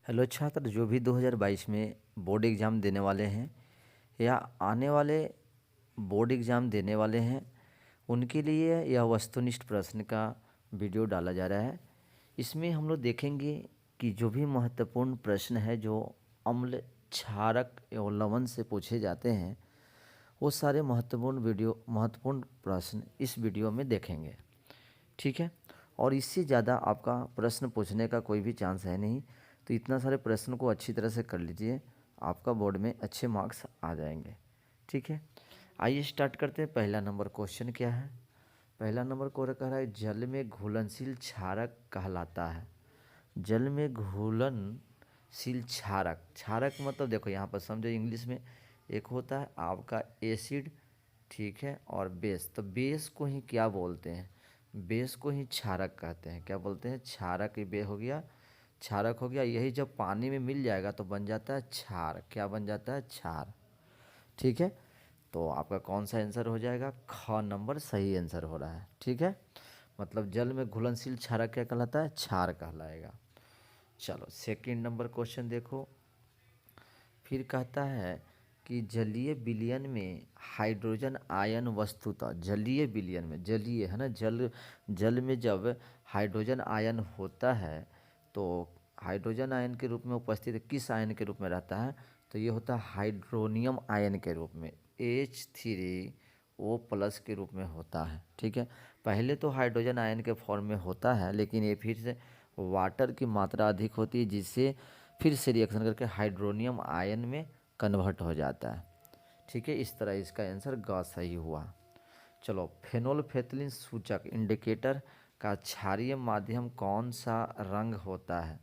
Hello छात्र, जो भी 2022 में बोर्ड एग्ज़ाम देने वाले हैं या आने वाले बोर्ड एग्ज़ाम देने वाले हैं, उनके लिए यह वस्तुनिष्ठ प्रश्न का वीडियो डाला जा रहा है। इसमें हम लोग देखेंगे कि जो भी महत्वपूर्ण प्रश्न है जो अम्ल, क्षारक एवं लवण से पूछे जाते हैं, वो सारे महत्वपूर्ण प्रश्न इस वीडियो में देखेंगे। ठीक है। और इससे ज़्यादा आपका प्रश्न पूछने का कोई भी चांस है नहीं, तो इतना सारे प्रश्न को अच्छी तरह से कर लीजिए, आपका बोर्ड में अच्छे मार्क्स आ जाएंगे। ठीक है, आइए स्टार्ट करते हैं। पहला नंबर क्वेश्चन क्या है? पहला नंबर को कह रहा है जल में घुलनशील क्षारक कहलाता है। जल में घुलनशील क्षारक, क्षारक मतलब देखो यहाँ पर समझो इंग्लिश में, एक होता है आपका एसिड, ठीक है, और बेस। तो बेस को ही क्या बोलते हैं? बेस को ही क्षारक कहते हैं। क्या बोलते हैं? क्षारक। ही बे हो गया, क्षारक हो गया। यही जब पानी में मिल जाएगा तो बन जाता है क्षार। क्या बन जाता है? क्षार। ठीक है, तो आपका कौन सा आंसर हो जाएगा? ख नंबर सही आंसर हो रहा है। ठीक है, मतलब जल में घुलनशील क्षारक क्या कहलाता है? क्षार कहलाएगा। चलो सेकंड नंबर क्वेश्चन देखो। फिर कहता है कि जलीय विलयन में हाइड्रोजन आयन वस्तुतः, जलीय विलयन में, जलीय है ना, जल में जब हाइड्रोजन आयन होता है तो हाइड्रोजन आयन के रूप में उपस्थित किस आयन के रूप में रहता है? तो ये होता है हाइड्रोनियम आयन के रूप में, H3O+ के रूप में होता है। ठीक है, पहले तो हाइड्रोजन आयन के फॉर्म में होता है, लेकिन ये फिर से वाटर की मात्रा अधिक होती है, जिससे फिर से रिएक्शन करके हाइड्रोनियम आयन में कन्वर्ट हो जाता है। ठीक है, इस तरह इसका आंसर ग सही हुआ। चलो, फेनोल्फेथलीन सूचक इंडिकेटर का क्षारीय माध्यम कौन सा रंग होता है?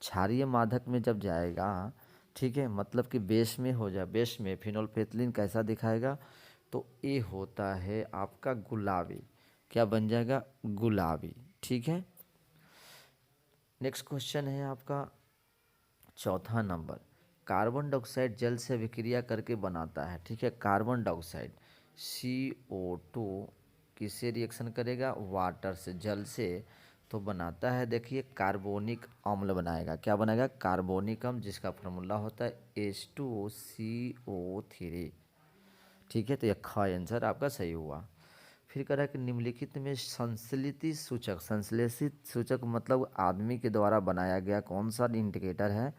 क्षारीय मादक में जब जाएगा, ठीक है, मतलब कि बेस में हो जाए, बेस में फेनोल्फेथलीन कैसा दिखाएगा? तो ये होता है आपका गुलाबी। क्या बन जाएगा? गुलाबी। ठीक है, नेक्स्ट क्वेश्चन है आपका चौथा नंबर। कार्बन डाइऑक्साइड जल से अभिक्रिया करके बनाता है। ठीक है, कार्बन डाइऑक्साइड CO2 किससे रिएक्शन करेगा? वाटर से, जल से। तो बनाता है, देखिए, कार्बोनिक अम्ल बनाएगा। क्या बनाएगा? कार्बोनिक अम्ल, जिसका फॉर्मूला होता है H2CO3। ठीक है, तो यह ख आंसर आपका सही हुआ। फिर कह रहा है कि निम्नलिखित में संश्लेषित सूचक, संश्लेषित सूचक मतलब आदमी के द्वारा बनाया गया कौन सा इंडिकेटर है?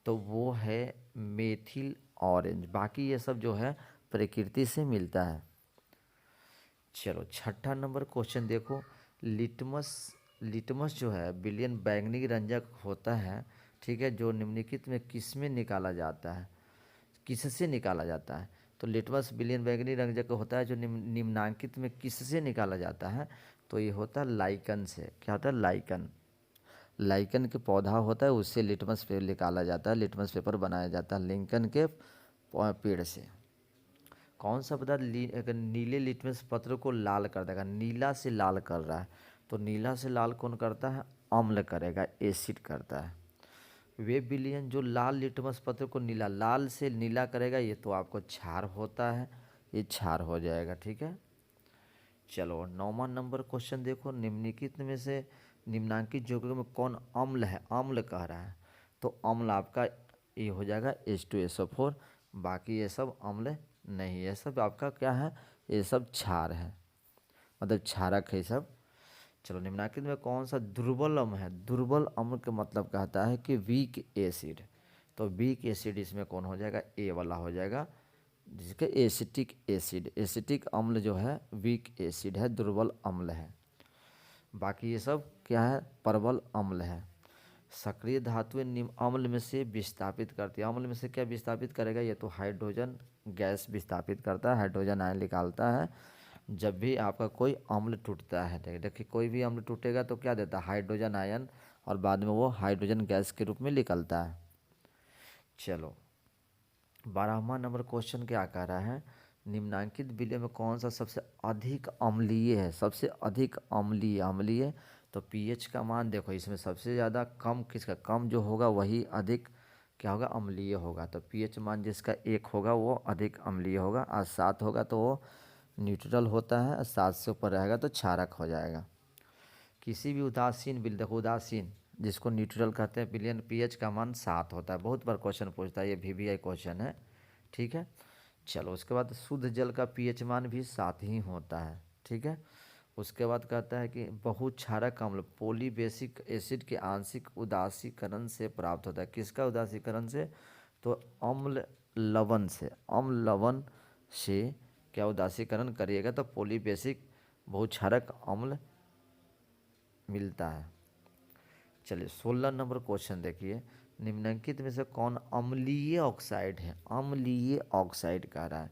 तो वो है मेथिल ऑरेंज। बाकी ये सब जो है प्रकृति से मिलता है। चलो छठा नंबर क्वेश्चन देखो। लिटमस, लिटमस जो है विलयन बैंगनी रंजक होता है। ठीक है, जो निम्नलिखित में किस में निकाला जाता है? किससे निकाला जाता है? तो लिटमस विलयन बैंगनी रंजक होता है जो निम्नांकित में किससे निकाला जाता है? तो ये होता है लाइकन से। क्या होता है? लाइकन। लाइकन के पौधा होता है, उससे लिटमस पेपर निकाला जाता है, लिटमस पेपर बनाया जाता है लिंकन के पेड़ से। कौन सा पदार्थ अगर नीले लिटमस पत्र को लाल कर देगा? नीला से लाल कर रहा है, तो नीला से लाल कौन करता है? अम्ल करेगा, एसिड करता है। वे विलयन जो लाल लिटमस पत्र को नीला, लाल से नीला करेगा, ये तो आपको क्षार होता है, ये क्षार हो जाएगा। ठीक है, चलो नौवां नंबर क्वेश्चन देखो। निम्नलिखित में से निम्नांकित यौगिकों में कौन अम्ल है? अम्ल कह रहा है, तो अम्ल आपका ये हो जाएगा H2SO4। बाकी ये सब अम्ल नहीं, ये सब आपका क्या है? ये सब क्षार है, मतलब क्षारक है ये सब। चलो, निम्नलिखित में कौन सा दुर्बल अम्ल है? दुर्बल अम्ल का मतलब कहता है कि वीक एसिड। तो वीक एसिड इसमें कौन हो जाएगा? ए वाला हो जाएगा, जिसके एसिटिक एसिड। एसिटिक अम्ल जो है वीक एसिड है, दुर्बल अम्ल है। बाकी ये सब क्या है? प्रबल अम्ल है। सक्रिय धातुएं निम्न अम्ल में से विस्थापित करती है। अम्ल में से क्या विस्थापित करेगा? ये तो हाइड्रोजन गैस विस्थापित करता है, हाइड्रोजन आयन निकालता है। जब भी आपका कोई अम्ल टूटता है, देखिए कोई भी अम्ल टूटेगा तो क्या देता है? हाइड्रोजन आयन, और बाद में वो हाइड्रोजन गैस के रूप में निकलता है। चलो 12वां नंबर क्वेश्चन क्या कह रहा है? निम्नांकित विलय में कौन सा सबसे अधिक अम्लीय है? सबसे अधिक अम्लीय, अम्लीय तो पीएच का मान देखो, इसमें सबसे ज़्यादा कम किसका? कम जो होगा वही अधिक क्या होगा? अम्लीय होगा। तो पीएच मान जिसका 1 होगा वो अधिक अम्लीय होगा, और 7 होगा तो वो न्यूट्रल होता है, और 7 से ऊपर रहेगा तो क्षारक हो जाएगा। किसी भी उदासीन विलय, देखो उदासीन, जिसको न्यूट्रल कहते हैं विलियन, पीएच का मान 7 होता है। बहुत बार क्वेश्चन पूछता है, ये VVI क्वेश्चन है, ठीक है। चलो उसके बाद शुद्ध जल का पीएच मान भी 7 ही होता है, ठीक है। उसके बाद कहता है कि बहुक्षारक अम्ल पॉलीबेसिक एसिड के आंशिक उदासीकरण से प्राप्त होता है। किसका उदासीकरण से? तो अम्ल लवण से। अम्ल लवण से क्या उदासीकरण करिएगा तो पॉलीबेसिक बहुक्षारक अम्ल मिलता है। चलिए 16 नंबर क्वेश्चन देखिए, निम्नलिखित में से कौन अम्लीय ऑक्साइड है? अम्लीय ऑक्साइड कह रहा है,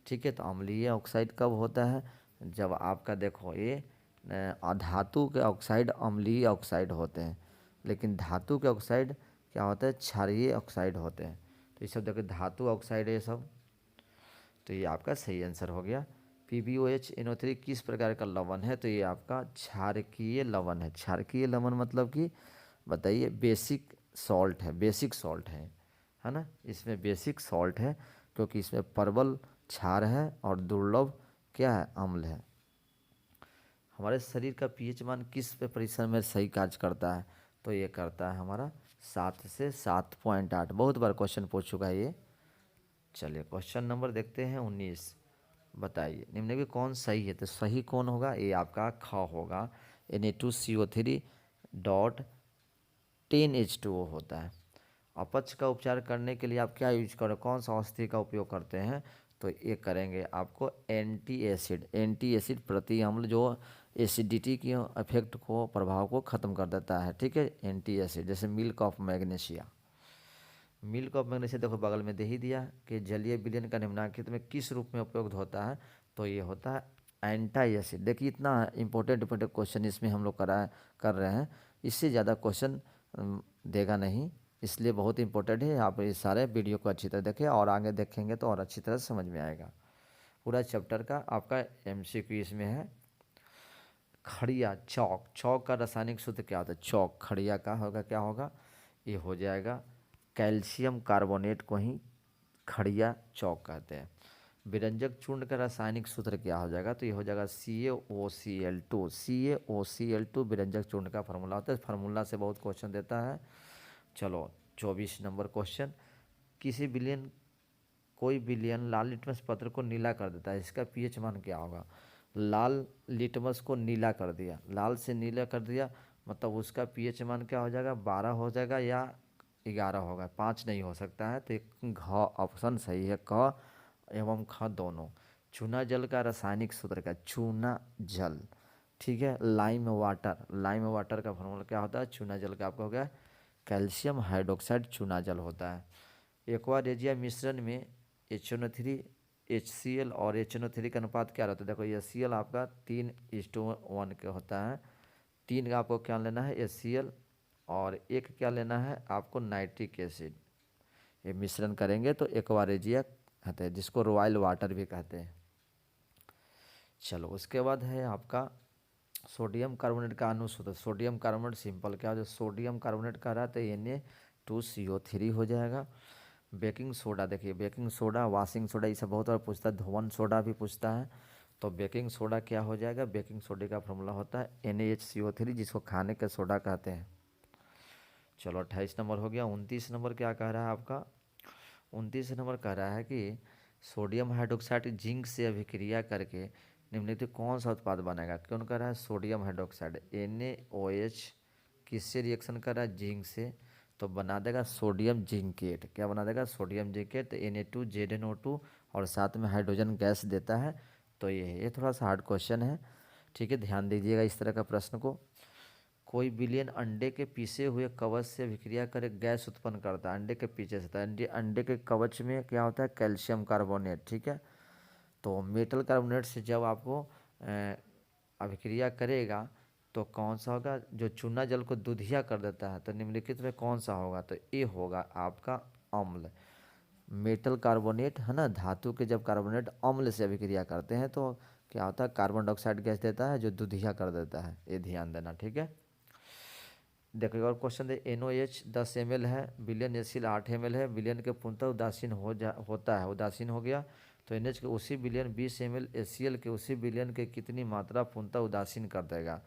ठीक है। तो अम्लीय ऑक्साइड कब होता है? जब आपका देखो ये धातु के ऑक्साइड अम्लीय ऑक्साइड होते हैं, लेकिन धातु के ऑक्साइड क्या होता है? क्षारीय ऑक्साइड होते हैं। तो ये सब देखो धातु ऑक्साइड है ये सब, तो ये आपका सही आंसर हो गया। PbOH NO3 किस प्रकार का लवण है? तो ये आपका क्षारकीय लवण है। क्षारकीय लवण मतलब कि बताइए, बेसिक सॉल्ट है, बेसिक सॉल्ट है ना। इसमें बेसिक सॉल्ट है क्योंकि इसमें प्रबल क्षार है और दुर्लभ क्या है? अम्ल है। हमारे शरीर का पीएच मान किस पे परिसर में सही कार्य करता है? तो ये करता है हमारा 7 से 7.8। बहुत बार क्वेश्चन पूछ चुका है ये। चलिए क्वेश्चन नंबर देखते हैं 19। बताइए निम्न में कौन सही है? तो सही कौन होगा? ये आपका ख होगा। Na2CO3 डॉट 10H2O होता है। अपच का उपचार करने के लिए आप क्या यूज करो? कौन सा औषधि का उपयोग करते हैं? तो ये करेंगे आपको एंटी एसिड। एंटी एसिड प्रति अम्ल जो एसिडिटी की इफेक्ट को, प्रभाव को ख़त्म कर देता है, ठीक है। एंटी एसिड जैसे milk of magnesia. Milk of magnesia देखो बगल में दे ही दिया कि जलीय विलयन का निम्नलिखित में किस रूप में उपयोग होता है? तो ये होता है एंटी एसिड। देखिए इतना इंपॉर्टेंट क्वेश्चन इसमें हम लोग कर रहे हैं। इससे ज़्यादा क्वेश्चन देगा नहीं, इसलिए बहुत इंपॉर्टेंट है। आप इस सारे वीडियो को अच्छी तरह देखें और आगे देखेंगे तो और अच्छी तरह समझ में आएगा। पूरा चैप्टर का आपका MCQ इसमें है। खड़िया चौक, चौक का रासायनिक सूत्र क्या होता है? चौक खड़िया का होगा, क्या होगा? ये हो जाएगा कैल्शियम कार्बोनेट को ही खड़िया चौक कहते हैं। विरंजक चूर्ण का रासायनिक सूत्र क्या हो जाएगा? तो ये हो जाएगा CaOCl2। CaOCl2 विरंजक चूर्ण का फार्मूला होता है। फार्मूला से बहुत क्वेश्चन देता है। चलो 24 नंबर क्वेश्चन, किसी विलयन, कोई विलयन लाल लिटमस पत्र को नीला कर देता है, इसका पीएच मान क्या होगा? लाल लिटमस को नीला कर दिया, लाल से नीला कर दिया, मतलब उसका पीएच मान क्या हो जाएगा? 12 हो जाएगा या 11 होगा, 5 नहीं हो सकता है। तो एक घ ऑप्शन सही है, क एवं ख दोनों। चूना जल का रासायनिक सूत्र का, चूना जल, ठीक है। लाइम वाटर, लाइम वाटर का फॉर्मूला क्या होता है? चूना जल का आपका हो गया कैल्शियम हाइड्रोक्साइड चूना जल होता है। एक्वा रेजिया मिश्रण में HNO3 HCl और HNO3 का अनुपात क्या रहता है? देखो HCl आपका 3:1 का होता है। 3 का आपको क्या लेना है? HCl, और एक क्या लेना है आपको? Nitric acid. ये मिश्रण करेंगे तो एक्वा रेजिया कहते हैं, जिसको रॉयल वाटर भी कहते हैं। चलो उसके बाद है आपका सोडियम कार्बोनेट का अनुसूत्र। सोडियम कार्बोनेट सिंपल क्या हो जाए? सोडियम कार्बोनेट का रहा तो Na2CO3 हो जाएगा। बेकिंग सोडा, देखिए बेकिंग सोडा, वाशिंग सोडा, ये सब बहुत बार पूछता है। धोवन सोडा भी पूछता है। तो बेकिंग सोडा क्या हो जाएगा? बेकिंग सोडे का फॉर्मूला होता है NaHCO3, जिसको खाने का सोडा कहते हैं। चलो 28 नंबर हो गया। 29 नंबर क्या कह रहा है आपका? 29 नंबर कह रहा है कि सोडियम हाइड्रोक्साइड जिंक से अभिक्रिया करके निम्नलिखित कौन सा उत्पाद बनेगा? कौन कर रहा है? सोडियम हाइड्रोक्साइड NaOH किससे रिएक्शन कर रहा है? जिंक से। तो बना देगा सोडियम जिंकेट। क्या बना देगा? Sodium zincate. Na2ZNO2 और साथ में हाइड्रोजन गैस देता है। तो ये थोड़ा सा हार्ड क्वेश्चन है, ठीक है, ध्यान दीजिएगा इस तरह का प्रश्न को। कोई विलियन अंडे के पीसे हुए कवच से अभिक्रिया कर गैस उत्पन्न करता है। अंडे के पीछे से था, अंडे के कवच में क्या होता है? कैल्शियम कार्बोनेट, ठीक है। तो मेटल कार्बोनेट से जब आपको अभिक्रिया करेगा तो कौन सा होगा? जो चूना जल को दूधिया कर देता है। तो निम्नलिखित में कौन सा होगा? तो ये होगा आपका अम्ल। मेटल कार्बोनेट है ना, धातु के जब कार्बोनेट अम्ल से अभिक्रिया करते हैं तो क्या होता है? कार्बन डाइऑक्साइड गैस देता है जो दूधिया कर देता है। ये ध्यान देना, ठीक है। देखो एक और क्वेश्चन दे, NOH 10 ml है, विलियन HCl 8 ml है। विलियन के पूर्णतः उदासीन होता है, उदासीन हो गया। तो NH के उसी विलियन 20 ml HCl के उसी विलियन के कितनी मात्रा पूर्णतः उदासीन कर देगा?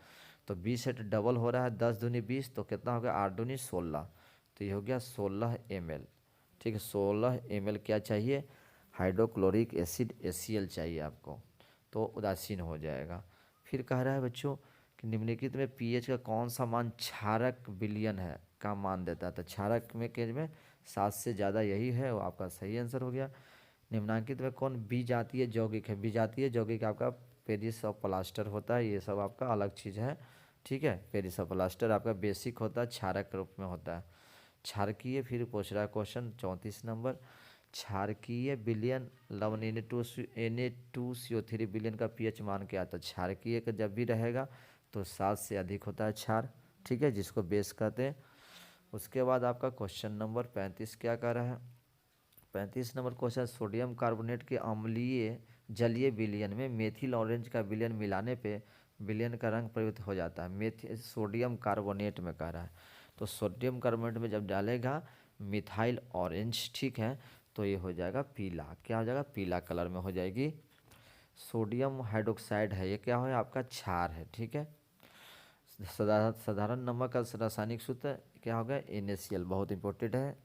तो 20 से डबल हो रहा है, 10 दूनी 20, तो कितना हो गया 8 दूनी 16, तो ये हो गया 16 ml। ठीक है, 16 ml क्या चाहिए, हाइड्रोक्लोरिक एसिड HCl चाहिए आपको, तो उदासीन हो जाएगा। फिर कह रहा है बच्चों कि निम्नलिखित में पीएच का कौन सा मान क्षारक विलयन है का मान देता है, तो क्षारक में केज में 7 से ज़्यादा यही है, वो आपका सही आंसर हो गया। निम्नांकित में कौन विजातीय यौगिक है, विजातीय यौगिक आपका पेरिस ऑफ प्लास्टर होता है, ये सब आपका अलग चीज़ है। ठीक है, पेरिस ऑफ प्लास्टर आपका बेसिक होता है, क्षारक रूप में होता है। क्षारकीय फिर पूछ रहा है क्वेश्चन 34 नंबर, क्षारकीय विलयन लवण Na2CO3 विलयन का पीएच मान क्या आता है। क्षारकीय का जब भी रहेगा तो 7 से अधिक होता है क्षार, ठीक है, जिसको बेस कहते हैं। उसके बाद आपका क्वेश्चन नंबर 35 क्या कह रहा है, 35 नंबर क्वेश्चन, सोडियम कार्बोनेट के अम्लीय जलीय विलयन में मेथिल ऑरेंज का विलयन मिलाने पे विलयन का रंग परिवर्तित हो जाता है। मेथिल सोडियम कार्बोनेट में कह रहा है, तो सोडियम कार्बोनेट में जब डालेगा मिथाइल ऑरेंज, ठीक है, तो ये हो जाएगा पीला, क्या हो जाएगा पीला कलर में हो जाएगी। सोडियम हाइड्रोक्साइड है, ये क्या है आपका क्षार है, ठीक है। साधारण नमक का रासायनिक सूत्र क्या होगा NaCl, बहुत इंपॉर्टेंट है।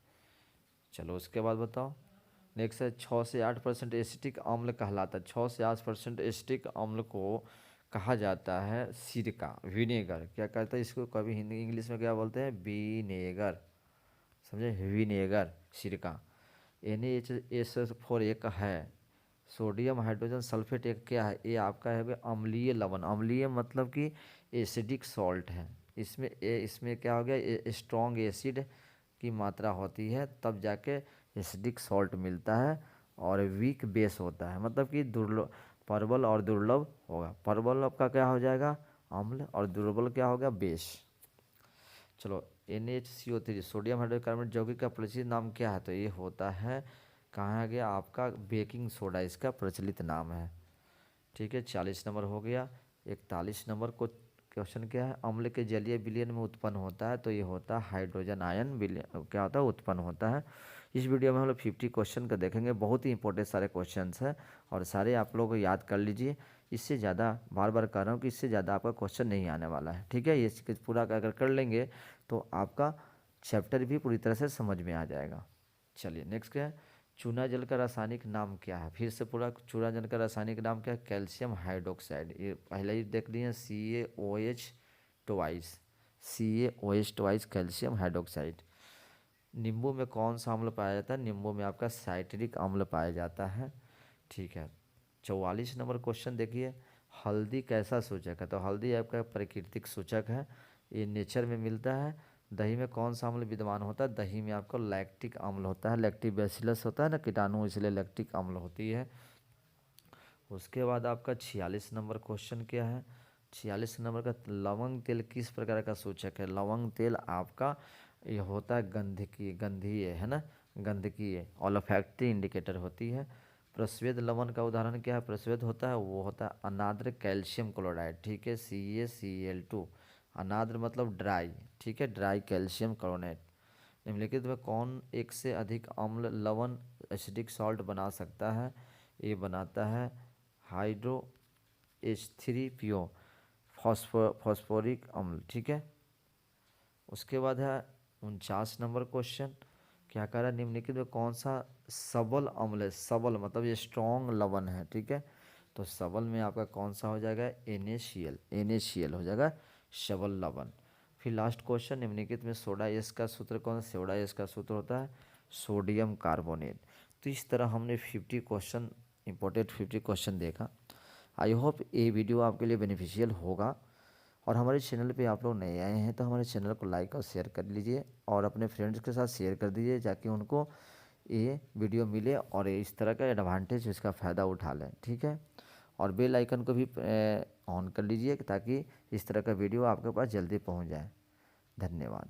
चलो उसके बाद बताओ, नेक्स्ट है 6 से 8% एसिटिक अम्ल कहलाता है। 6 से 8% एसिटिक अम्ल को कहा जाता है सिरका, विनेगर, क्या कहता है इसको, कभी हिंदी इंग्लिश में क्या बोलते हैं, विनेगर, समझे, विनेगर, सिरका। NaHS4 एक है, सोडियम हाइड्रोजन सल्फेट एक क्या है, ये आपका है अम्लीय लवण, अम्लीय मतलब कि एसिडिक सॉल्ट है। इसमें क्या हो गया, स्ट्रॉन्ग एसिड की मात्रा होती है, तब जाके एसिडिक सॉल्ट मिलता है, और वीक बेस होता है, मतलब कि दुर्लभ, प्रबल और दुर्लभ होगा। प्रबल आपका क्या हो जाएगा अम्ल, और दुर्बल क्या होगा बेस। चलो NaCO3 सोडियम हाइड्रोकार्बोनेट यौगिक का प्रचलित नाम क्या है, तो ये होता है, कहाँ गया आपका बेकिंग सोडा, इसका प्रचलित नाम है। ठीक है, 40 नंबर हो गया। 41 नंबर को क्वेश्चन क्या है, अम्ल के जलीय विलयन में उत्पन्न होता है, तो ये होता है हाइड्रोजन आयन विलयन, क्या होता है उत्पन्न होता है। इस वीडियो में हम लोग 50 क्वेश्चन का देखेंगे, बहुत ही इंपॉर्टेंट सारे क्वेश्चंस हैं, और सारे आप लोग को याद कर लीजिए। इससे ज़्यादा बार बार कह रहा हूँ कि इससे ज़्यादा आपका क्वेश्चन नहीं आने वाला है, ठीक है। ये पूरा अगर कर लेंगे तो आपका चैप्टर भी पूरी तरह से समझ में आ जाएगा। चलिए नेक्स्ट क्या है, चूना जल का रासायनिक नाम क्या है, फिर से पूरा, चूना जल का रासायनिक नाम क्या है, कैल्शियम हाइड्रोक्साइड, ये पहले ही देख लिए CaOH कैल्शियम हाइड्रोक्साइड। नींबू में कौन सा अम्ल पाया जाता है, नींबू में आपका साइट्रिक अम्ल पाया जाता है, ठीक है। 44 नंबर क्वेश्चन देखिए, हल्दी कैसा सूचक है, तो हल्दी आपका प्राकृतिक सूचक है, ये नेचर में मिलता है। दही में कौन सा अम्ल विद्यमान होता है, दही में आपको लैक्टिक अम्ल होता है, लैक्टिबैसिलस होता है ना कीटाणु, इसलिए लैक्टिक अम्ल होती है। उसके बाद आपका 46 नंबर क्वेश्चन क्या है, 46 नंबर का, लवंग तेल किस प्रकार का सूचक है। लवंग तेल आपका ये होता है गंधकीय है ना, गंधकीय, ओलोफैक्टरी इंडिकेटर होती है। प्रस्वेद लवण का उदाहरण क्या है, प्रस्वेद होता है वो होता है अनाद्र कैल्शियम क्लोराइड, ठीक है, CaCl2, अनाद्र मतलब ड्राई, ठीक है, ड्राई कैल्शियम क्लोराइड। निम्नलिखित में कौन एक से अधिक अम्ल लवण एसिडिक सॉल्ट बना सकता है, ये बनाता है हाइड्रो H3PO फॉस्फोरिक अम्ल, ठीक है। उसके बाद है 49 नंबर क्वेश्चन, क्या कह रहा है, निम्नलिखित में कौन सा सबल अम्ल है, सबल मतलब ये स्ट्रॉन्ग लवण है, ठीक है, तो सबल में आपका कौन सा हो जाएगा NaCl हो जाएगा सबल लवण। फिर लास्ट क्वेश्चन, निम्नलिखित में सोडा एस का सूत्र कौन सा, सोडा एस का सूत्र होता है सोडियम कार्बोनेट। तो इस तरह हमने 50 क्वेश्चन, इंपॉर्टेंट 50 क्वेश्चन देखा। आई होप ये वीडियो आपके लिए बेनिफिशियल होगा, और हमारे चैनल पे आप लोग नए आए हैं तो हमारे चैनल को लाइक और शेयर कर लीजिए, और अपने फ्रेंड्स के साथ शेयर कर दीजिए, ताकि उनको ये वीडियो मिले और इस तरह का एडवांटेज इसका फ़ायदा उठा लें, ठीक है। और बेल आइकन को भी ऑन कर लीजिए, ताकि इस तरह का वीडियो आपके पास जल्दी पहुंच जाए। धन्यवाद।